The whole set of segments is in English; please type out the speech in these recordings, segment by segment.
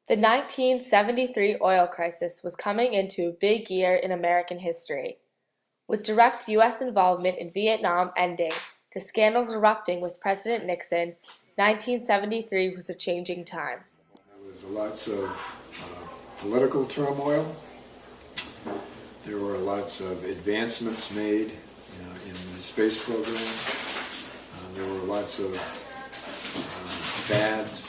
The 1973 oil crisis was coming into a big year in American history, with direct U.S. involvement in Vietnam ending to scandals erupting with President Nixon. 1973 was a changing time. There was lots of political turmoil. There were lots of advancements made in the space program. There were lots of fads.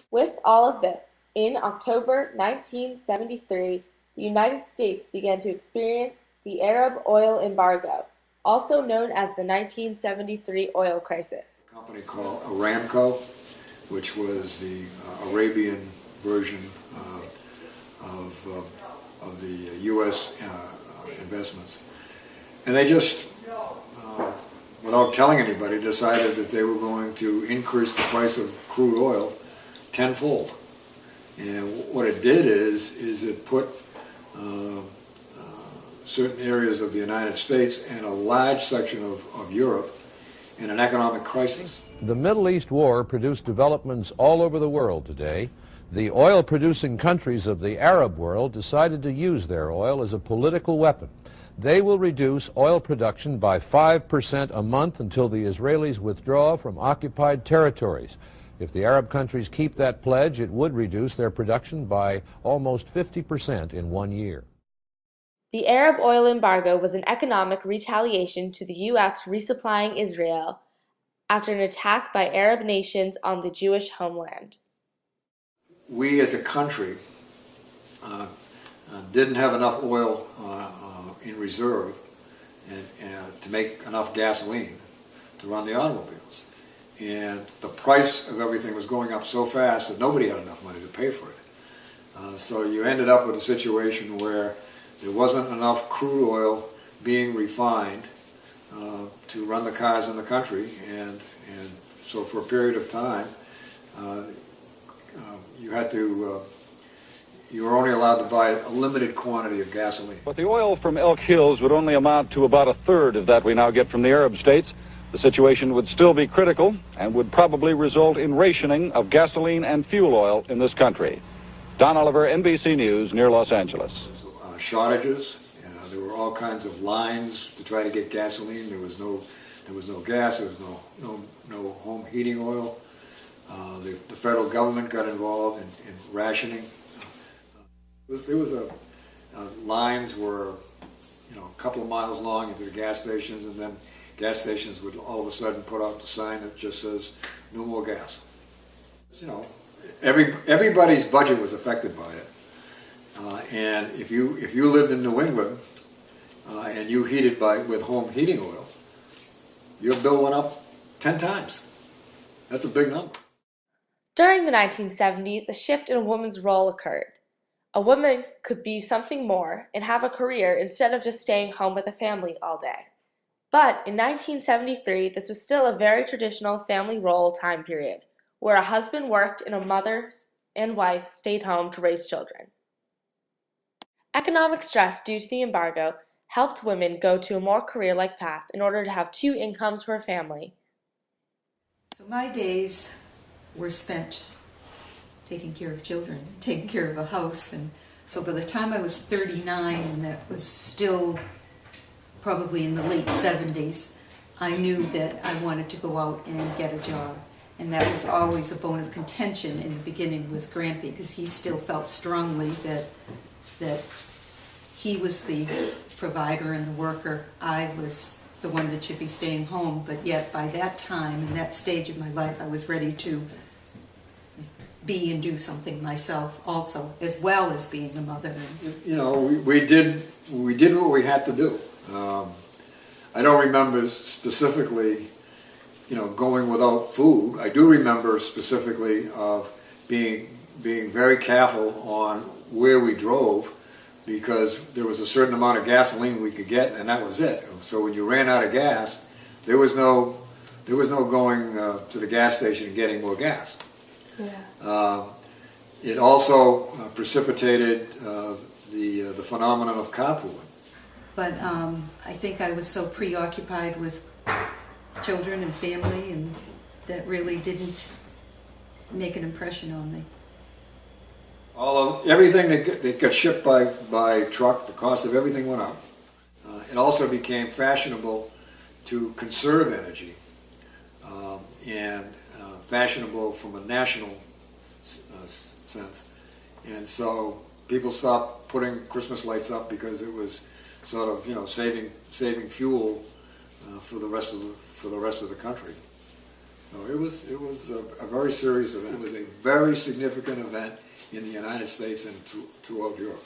With all of this, in October 1973, the United States began to experience the Arab oil embargo, also known as the 1973 oil crisis. A company called Aramco, which was the Arabian version of the U.S. Investments. And they just, without telling anybody, decided that they were going to increase the price of crude oil tenfold. And what it did is it put certain areas of the United States and a large section of Europe in an economic crisis. The Middle East war produced developments all over the world today. The oil-producing countries of the Arab world decided to use their oil as a political weapon. They will reduce oil production by 5% a month until the Israelis withdraw from occupied territories. If the Arab countries keep that pledge, it would reduce their production by almost 50% in 1 year. The Arab oil embargo was an economic retaliation to the U.S. resupplying Israel after an attack by Arab nations on the Jewish homeland. We as a country didn't have enough oil in reserve and to make enough gasoline to run the automobiles. And the price of everything was going up so fast that nobody had enough money to pay for it. So you ended up with a situation where there wasn't enough crude oil being refined to run the cars in the country, and so for a period of time you were only allowed to buy a limited quantity of gasoline. But the oil from Elk Hills would only amount to about a third of that we now get from the Arab states. The situation would still be critical and would probably result in rationing of gasoline and fuel oil in this country. Don Oliver, NBC News, near Los Angeles. Shortages. There were all kinds of lines to try to get gasoline. There was no gas. There was no home heating oil. The federal government got involved in rationing. Lines were, a couple of miles long into the gas stations, and then gas stations would all of a sudden put out the sign that just says, "No more gas." Everybody's budget was affected by it. And if you lived in New England and you heated with home heating oil, your bill went up 10 times. That's a big number. During the 1970s, a shift in a woman's role occurred. A woman could be something more and have a career instead of just staying home with the family all day. But in 1973, this was still a very traditional family role time period, where a husband worked and a mother and wife stayed home to raise children. Economic stress due to the embargo helped women go to a more career-like path in order to have two incomes for a family. So my days were spent taking care of children, taking care of a house, and so by the time I was 39, and that was still probably in the late 70s, I knew that I wanted to go out and get a job. And that was always a bone of contention in the beginning with Grampy, because he still felt strongly that he was the provider and the worker. I was the one that should be staying home, but yet by that time, in that stage of my life, I was ready to be and do something myself also, as well as being a mother. We did what we had to do. I don't remember specifically going without food. I do remember specifically of being very careful on where we drove, because there was a certain amount of gasoline we could get, and that was it. So when you ran out of gas, there was no going to the gas station and getting more gas. Yeah. It also precipitated the phenomenon of carpooling. But I think I was so preoccupied with children and family, and that really didn't make an impression on me. Everything that got shipped by truck, the cost of everything went up. It also became fashionable to conserve energy, and fashionable from a national sense. And so people stopped putting Christmas lights up because it was sort of saving fuel for the rest of the country. So it was a very serious event. It was a very significant event in the United States and throughout Europe.